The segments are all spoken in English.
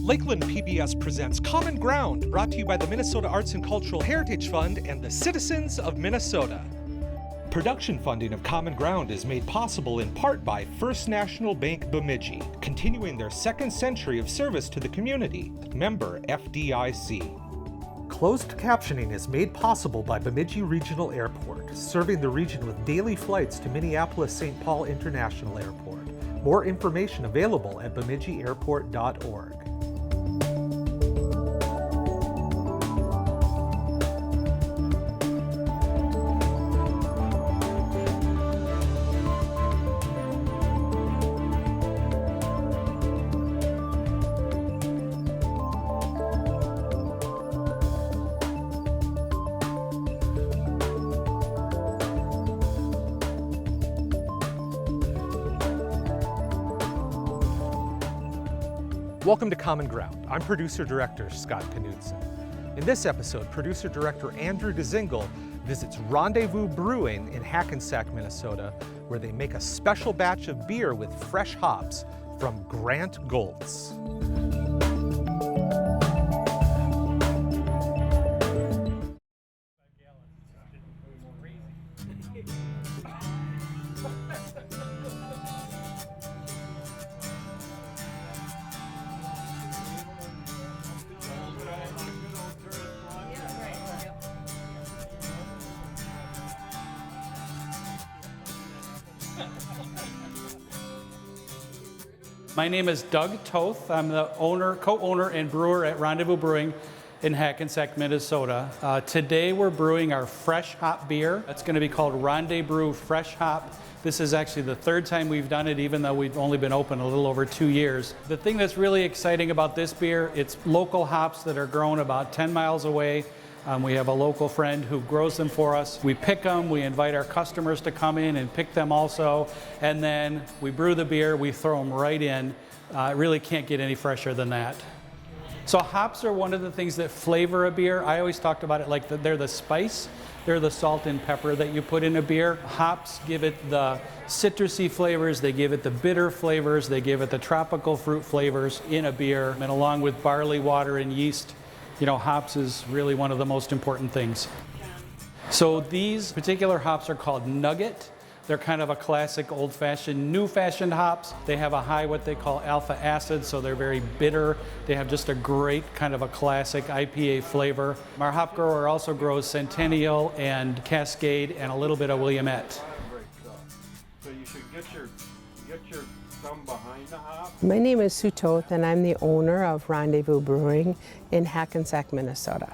Lakeland PBS presents Common Ground, brought to you by the Minnesota Arts and Cultural Heritage Fund and the citizens of Minnesota. Production funding of Common Ground is made possible in part by First National Bank Bemidji, continuing their second century of service to the community. Member FDIC. Closed captioning is made possible by Bemidji Regional Airport, serving the region with daily flights to Minneapolis-St. Paul International Airport. More information available at bemidjiairport.org. Welcome to Common Ground. I'm producer-director Scott Knudsen. In this episode, producer-director Andrew DeZingle visits Rendezvous Brewing in Hackensack, Minnesota, where they make a special batch of beer with fresh hops from Grant Goltz. My name is Doug Toth. I'm the co-owner and brewer at Rendezvous Brewing in Hackensack, Minnesota. Today we're brewing our fresh hop beer. It's going to be called Rendezvous Fresh Hop. This is actually the third time we've done it, even though we've only been open a little over 2 years. The thing that's really exciting about this beer, it's local hops that are grown about 10 miles away. We have a local friend who grows them for us. We pick them, we invite our customers to come in and pick them also, and then we brew the beer, we throw them right in. It really can't get any fresher than that. So hops are one of the things that flavor a beer. I always talked about it like they're the spice, they're the salt and pepper that you put in a beer. Hops give it the citrusy flavors, they give it the bitter flavors, they give it the tropical fruit flavors in a beer, and along with barley, water, and yeast, you know, hops is really one of the most important things. So these particular hops are called Nugget. They're kind of a classic old-fashioned, new-fashioned hops. They have a high what they call alpha acid, so they're very bitter. They have just a great kind of a classic IPA flavor. Our hop grower also grows Centennial and Cascade and a little bit of Williamette. Great stuff. So you should get your thumb behind the hop. My name is Sue Toth, and I'm the owner of Rendezvous Brewing in Hackensack, Minnesota.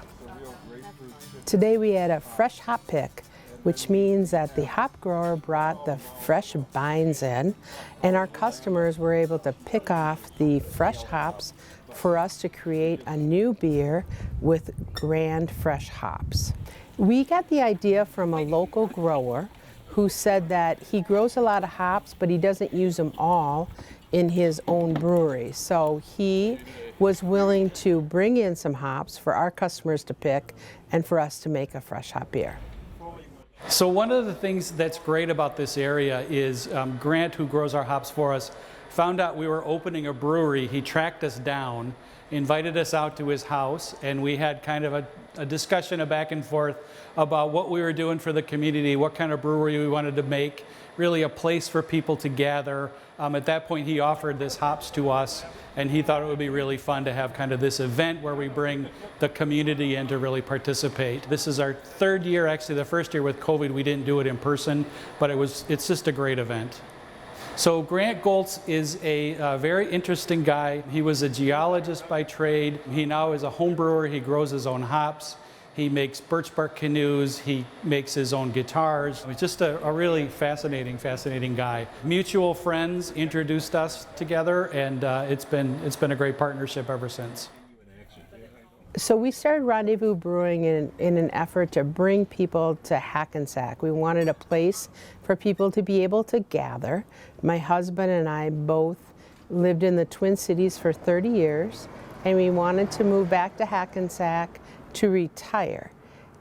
Today we had a fresh hop pick, which means that the hop grower brought the fresh bines in, and our customers were able to pick off the fresh hops for us to create a new beer with Grand Fresh hops. We got the idea from a local grower who said that he grows a lot of hops, but he doesn't use them all in his own brewery. So he was willing to bring in some hops for our customers to pick and for us to make a fresh hop beer. So one of the things that's great about this area is Grant, who grows our hops for us, found out we were opening a brewery. He tracked us down, invited us out to his house, and we had kind of a discussion, a back and forth about what we were doing for the community, what kind of brewery we wanted to make, really a place for people to gather. At that point, he offered this hops to us, and he thought it would be really fun to have kind of this event where we bring the community in to really participate. This is our third year, actually the first year with COVID, we didn't do it in person, but it's just a great event. So Grant Goltz is a very interesting guy. He was a geologist by trade. He now is a home brewer. He grows his own hops. He makes birch bark canoes. He makes his own guitars. He's just a really fascinating guy. Mutual friends introduced us together, and it's been a great partnership ever since. So we started Rendezvous Brewing in an effort to bring people to Hackensack. We wanted a place for people to be able to gather. My husband and I both lived in the Twin Cities for 30 years, and we wanted to move back to Hackensack to retire.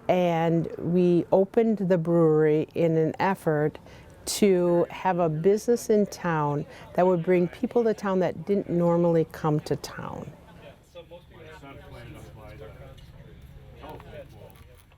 And we opened the brewery in an effort to have a business in town that would bring people to town that didn't normally come to town. plan to buy the telephone pole.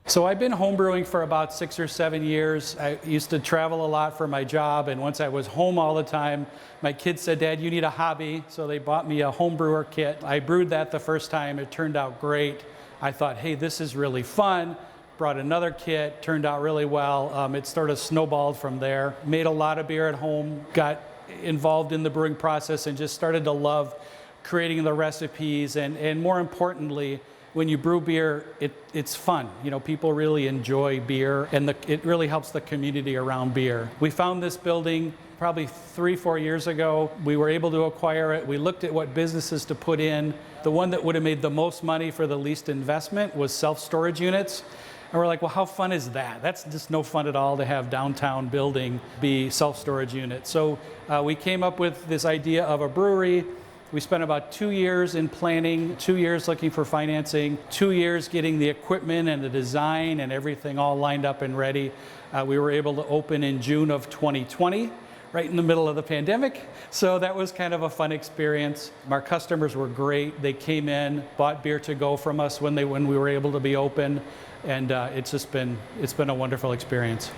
So I've been homebrewing for about 6 or 7 years. I used to travel a lot for my job, and once I was home all the time, my kids said, "Dad, you need a hobby." So they bought me a home brewer kit. I brewed that the first time. It turned out great. I thought, hey, this is really fun. Brought another kit, turned out really well. It sort of snowballed from there. Made a lot of beer at home, got involved in the brewing process, and just started to love creating the recipes, and more importantly, when you brew beer, it's fun. You know, people really enjoy beer, and it really helps the community around beer. We found this building probably 3-4 years ago. We were able to acquire it. We looked at what businesses to put in. The one that would have made the most money for the least investment was self-storage units. And we're like, well, how fun is that? That's just no fun at all to have downtown building be self-storage units. So we came up with this idea of a brewery. We spent about 2 years in planning, 2 years looking for financing, 2 years getting the equipment and the design and everything all lined up and ready. We were able to open in June of 2020, right in the middle of the pandemic. So that was kind of a fun experience. Our customers were great. They came in, bought beer to go from us when we were able to be open. And it's been a wonderful experience.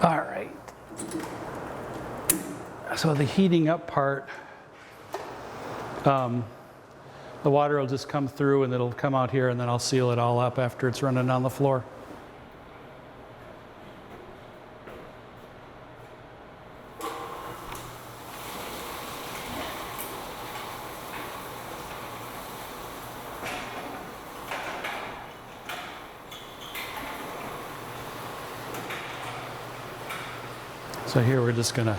All right. So the heating up part, the water will just come through and it'll come out here, and then I'll seal it all up after it's running on the floor. So here we're just gonna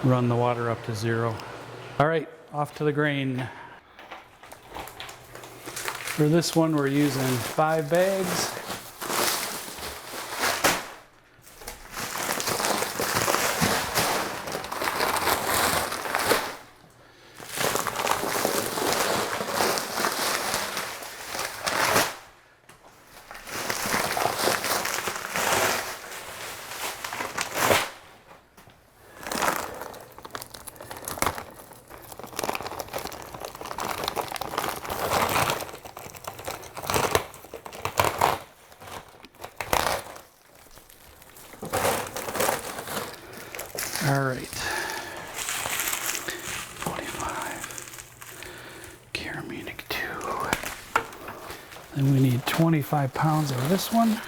run the water up to 0. All right, off to the grain. For this one, we're using 5 bags. All right, 45, Karamunic 2. Then we need 25 pounds of this one.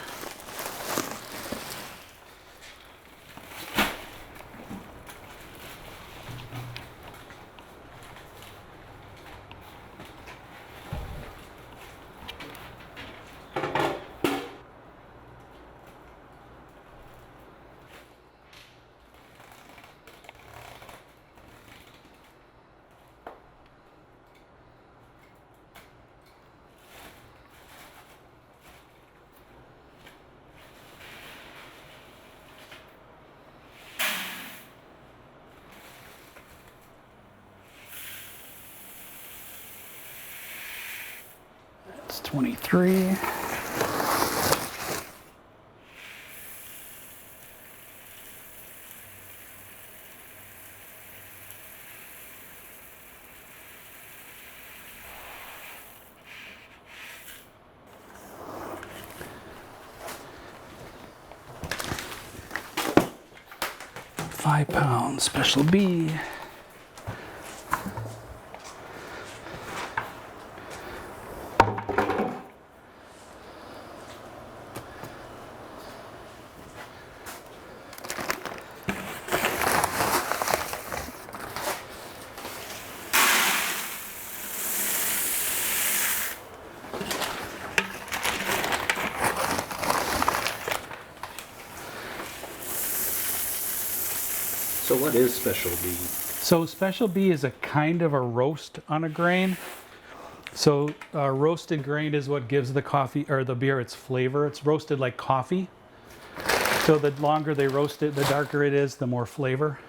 It's 23. £5 special B. So what is Special B? So Special B is a kind of a roast on a grain. So roasted grain is what gives the coffee or the beer its flavor. It's roasted like coffee. So the longer they roast it, the darker it is, the more flavor.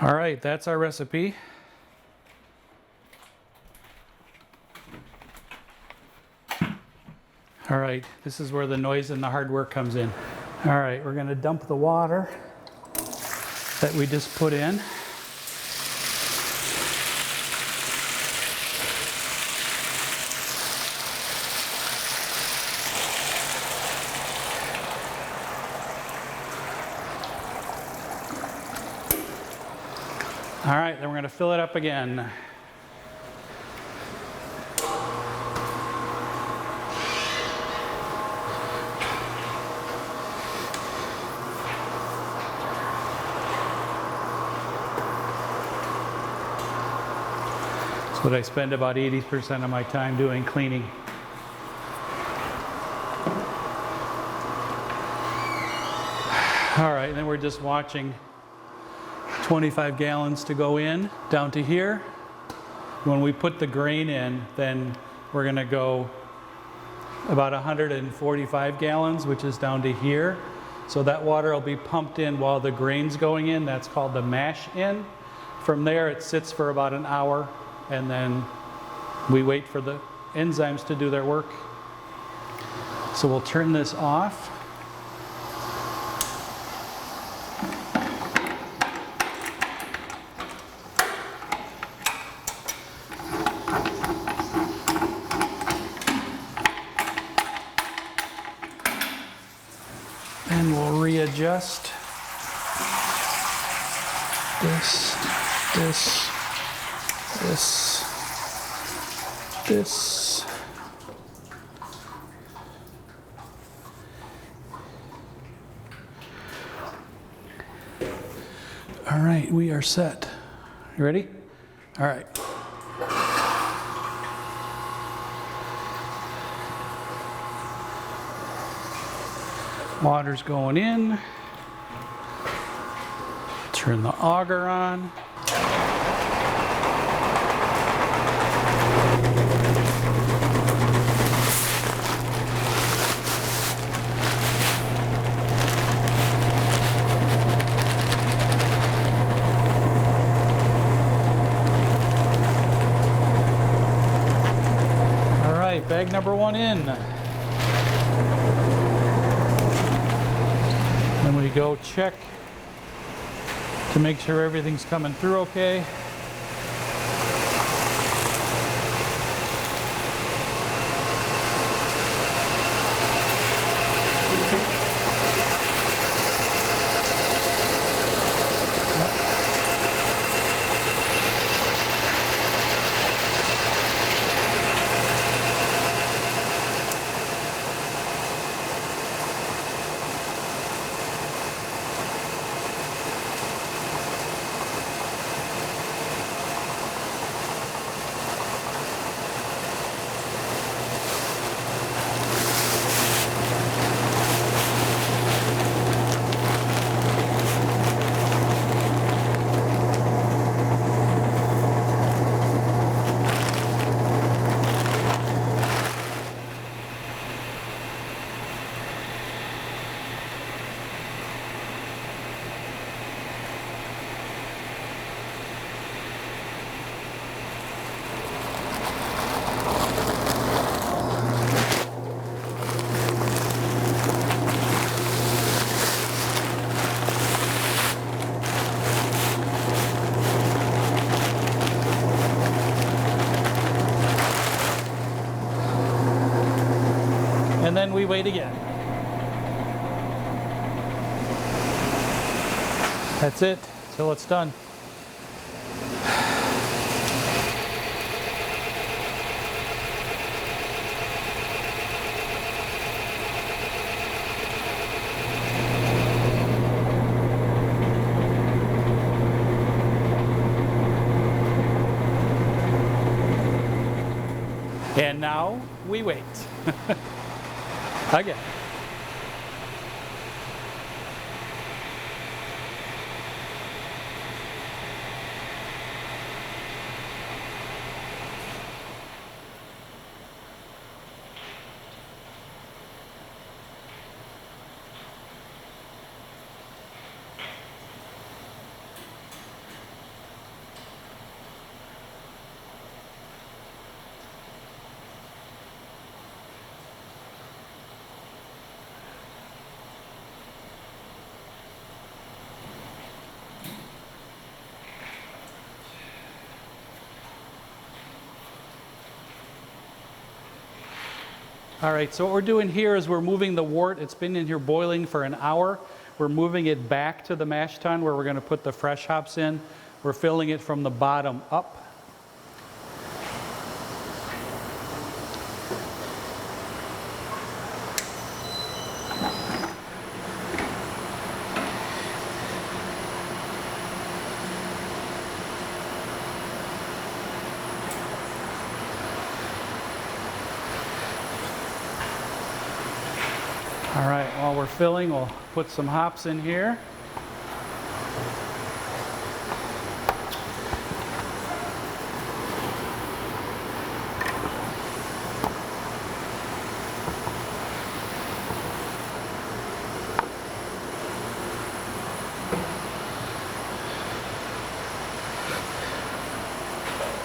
All right, that's our recipe. All right, this is where the noise and the hard work comes in. All right, we're gonna dump the water that we just put in. All right, then we're gonna fill it up again. That's what I spend about 80% of my time doing, cleaning. All right, and then we're just watching 25 gallons to go in, down to here. When we put the grain in, then we're gonna go about 145 gallons, which is down to here. So that water will be pumped in while the grain's going in. That's called the mash in. From there, it sits for about an hour, and then we wait for the enzymes to do their work. So we'll turn this off. And we'll readjust this. All right, we are set. You ready? All right. Water's going in. Turn the auger on. All right, bag number 1 in. Then we go check to make sure everything's coming through okay. And then we wait again. That's it, till it's done. And now we wait. Again. All right, so what we're doing here is we're moving the wort. It's been in here boiling for an hour. We're moving it back to the mash tun where we're going to put the fresh hops in. We're filling it from the bottom up. All right, while we're filling, we'll put some hops in here.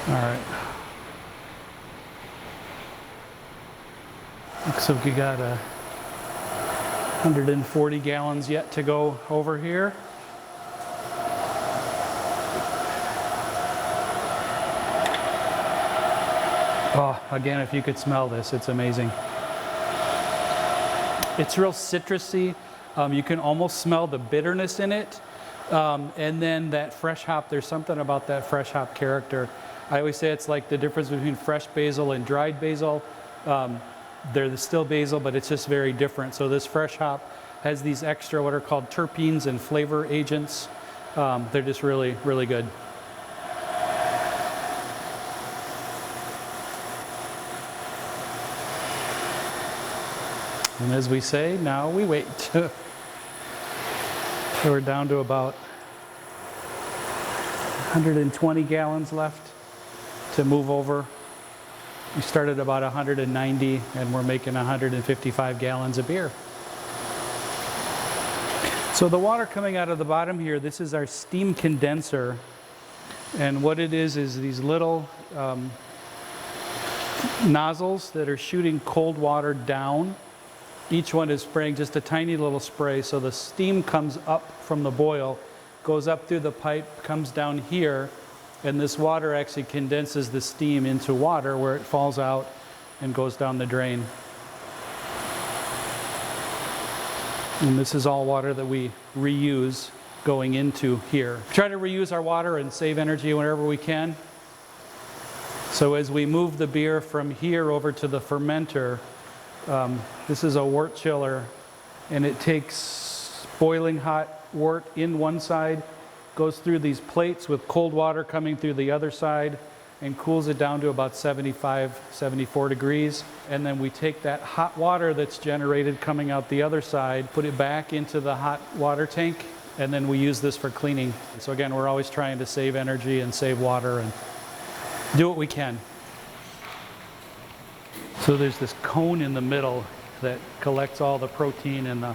All right. Looks like we got 140 gallons yet to go over here. Oh, again, if you could smell this, it's amazing. It's real citrusy. You can almost smell the bitterness in it. And then that fresh hop, there's something about that fresh hop character. I always say it's like the difference between fresh basil and dried basil. They're still basil, but it's just very different. So this fresh hop has these extra what are called terpenes and flavor agents. They're just really, really good. And as we say, now we wait. So we're down to about 120 gallons left to move over. We started about 190 and we're making 155 gallons of beer. So the water coming out of the bottom here, this is our steam condenser. And what it is these little nozzles that are shooting cold water down. Each one is spraying just a tiny little spray. So the steam comes up from the boil, goes up through the pipe, comes down here, and this water actually condenses the steam into water where it falls out and goes down the drain. And this is all water that we reuse going into here. Try to reuse our water and save energy whenever we can. So as we move the beer from here over to the fermenter, this is a wort chiller, and it takes boiling hot wort in one side, goes through these plates with cold water coming through the other side, and cools it down to about 75, 74 degrees. And then we take that hot water that's generated coming out the other side, put it back into the hot water tank, and then we use this for cleaning. So again, we're always trying to save energy and save water and do what we can. So there's this cone in the middle that collects all the protein and the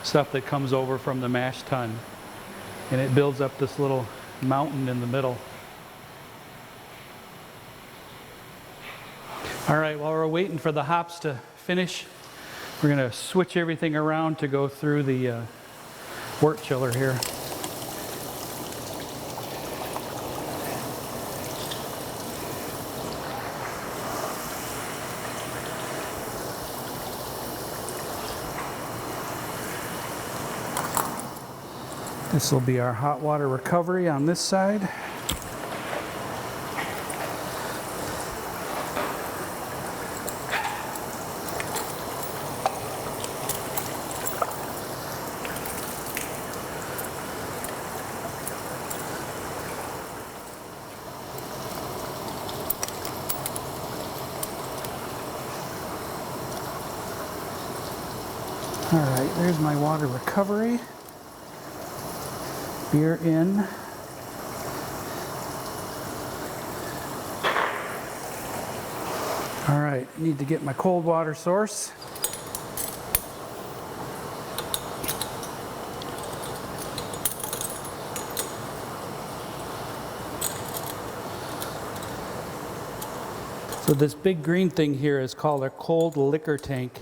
stuff that comes over from the mash tun. And it builds up this little mountain in the middle. All right, while we're waiting for the hops to finish, we're going to switch everything around to go through the wort chiller here. This will be our hot water recovery on this side. All right, there's my water recovery. Beer in. All right, need to get my cold water source. So this big green thing here is called a cold liquor tank.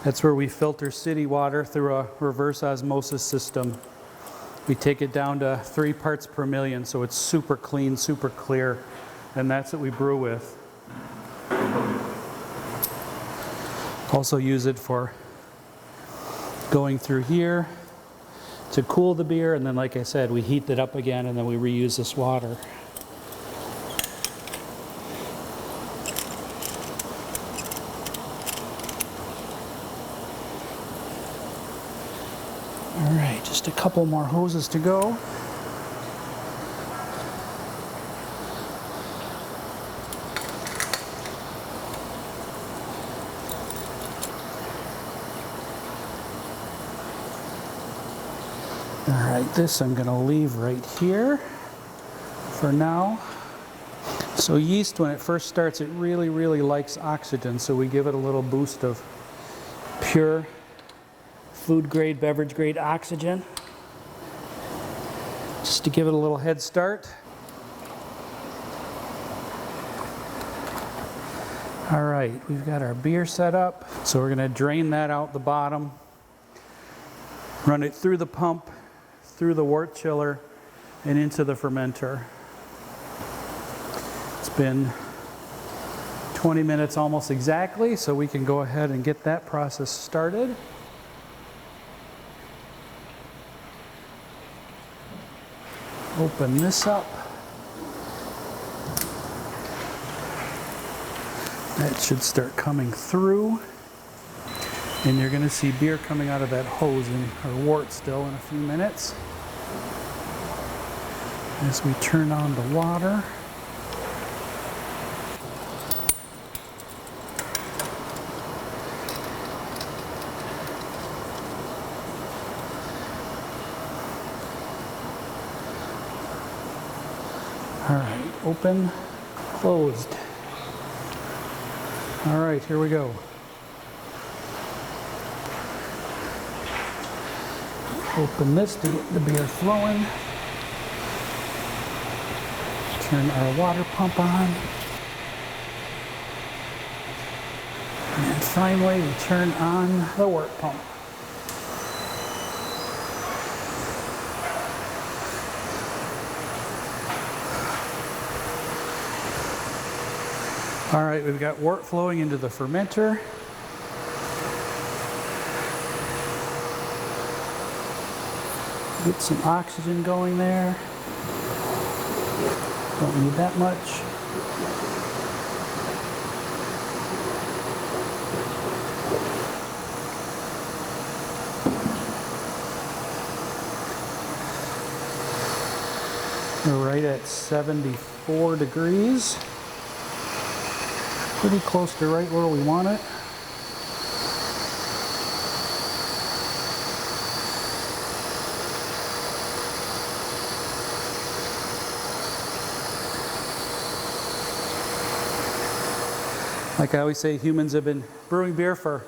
That's where we filter city water through a reverse osmosis system. We take it down to 3 parts per million, so it's super clean, super clear, and that's what we brew with. Also use it for going through here to cool the beer, and then like I said, we heat it up again and then we reuse this water. All right, just a couple more hoses to go. All right, this I'm gonna leave right here for now. So yeast, when it first starts, it really likes oxygen, so we give it a little boost of pure food grade, beverage grade oxygen, just to give it a little head start. All right, we've got our beer set up. So we're gonna drain that out the bottom, run it through the pump, through the wort chiller, and into the fermenter. It's been 20 minutes almost exactly, so we can go ahead and get that process started. Open this up. That should start coming through. And you're going to see beer coming out of that hose in our wort still in a few minutes. As we turn on the water. All right, open, closed. All right, here we go. Open this to get the beer flowing. Turn our water pump on. And finally, we turn on the wort pump. All right, we've got wort flowing into the fermenter. Get some oxygen going there. Don't need that much. We're right at 74 degrees. Pretty close to right where we want it. Like I always say, humans have been brewing beer for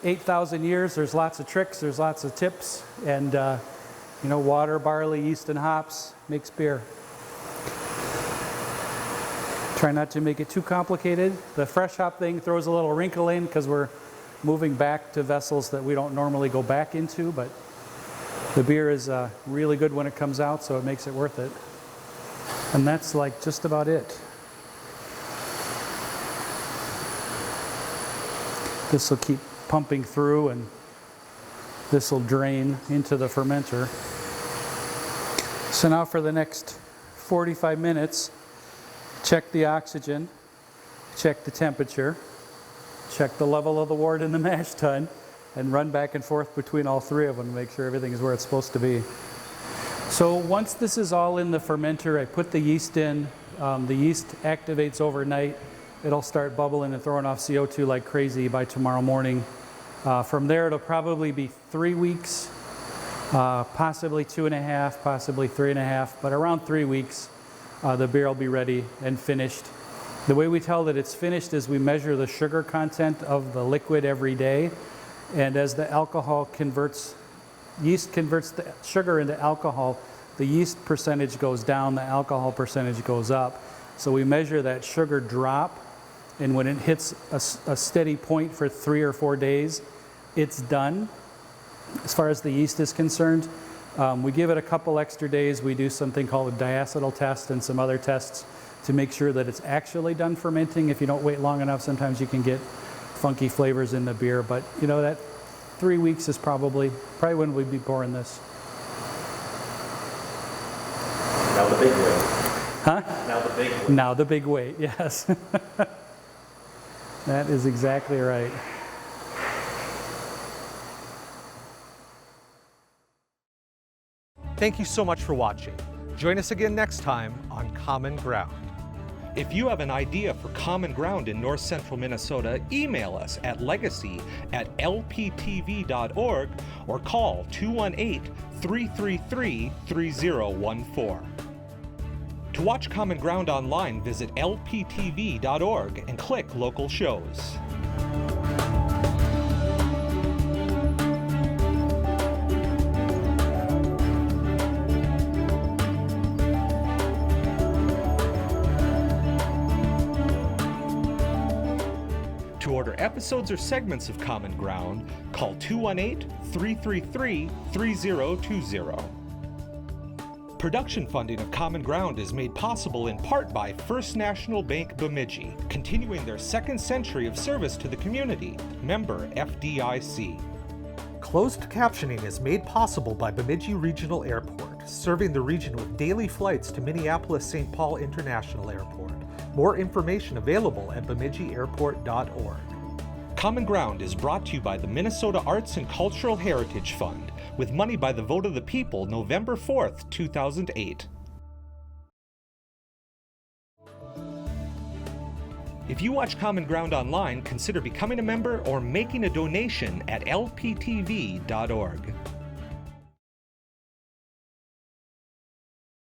8,000 years. There's lots of tricks, there's lots of tips, and you know, water, barley, yeast, and hops makes beer. Try not to make it too complicated. The fresh hop thing throws a little wrinkle in because we're moving back to vessels that we don't normally go back into, but the beer is really good when it comes out, so it makes it worth it. And that's like just about it. This will keep pumping through and this will drain into the fermenter. So now for the next 45 minutes, check the oxygen, check the temperature, check the level of the wort in the mash tun, and run back and forth between all three of them to make sure everything is where it's supposed to be. So once this is all in the fermenter, I put the yeast in. The yeast activates overnight. It'll start bubbling and throwing off CO2 like crazy by tomorrow morning. From there, it'll probably be 3 weeks, possibly 2.5, possibly 3.5, but around 3 weeks, the beer will be ready and finished. The way we tell that it's finished is we measure the sugar content of the liquid every day, and as the alcohol converts, yeast converts the sugar into alcohol, the yeast percentage goes down, the alcohol percentage goes up. So we measure that sugar drop, and when it hits a steady point for 3 or 4 days, it's done. As far as the yeast is concerned, we give it a couple extra days. We do something called a diacetyl test and some other tests to make sure that it's actually done fermenting. If you don't wait long enough, sometimes you can get funky flavors in the beer, but you know, that 3 weeks is probably when we'd be pouring this. Now the big weight. Huh? Now the big weight. Now the big weight, yes. That is exactly right. Thank you so much for watching. Join us again next time on Common Ground. If you have an idea for Common Ground in North Central Minnesota, email us at legacy@lptv.org or call 218-333-3014. To watch Common Ground online, visit lptv.org and click Local Shows. To order episodes or segments of Common Ground, call 218-333-3020. Production funding of Common Ground is made possible in part by First National Bank Bemidji, continuing their second century of service to the community. Member FDIC. Closed captioning is made possible by Bemidji Regional Airport, serving the region with daily flights to Minneapolis-St. Paul International Airport. More information available at bemidjiairport.org. Common Ground is brought to you by the Minnesota Arts and Cultural Heritage Fund, with money by the vote of the people November 4th, 2008. If you watch Common Ground online, consider becoming a member or making a donation at lptv.org.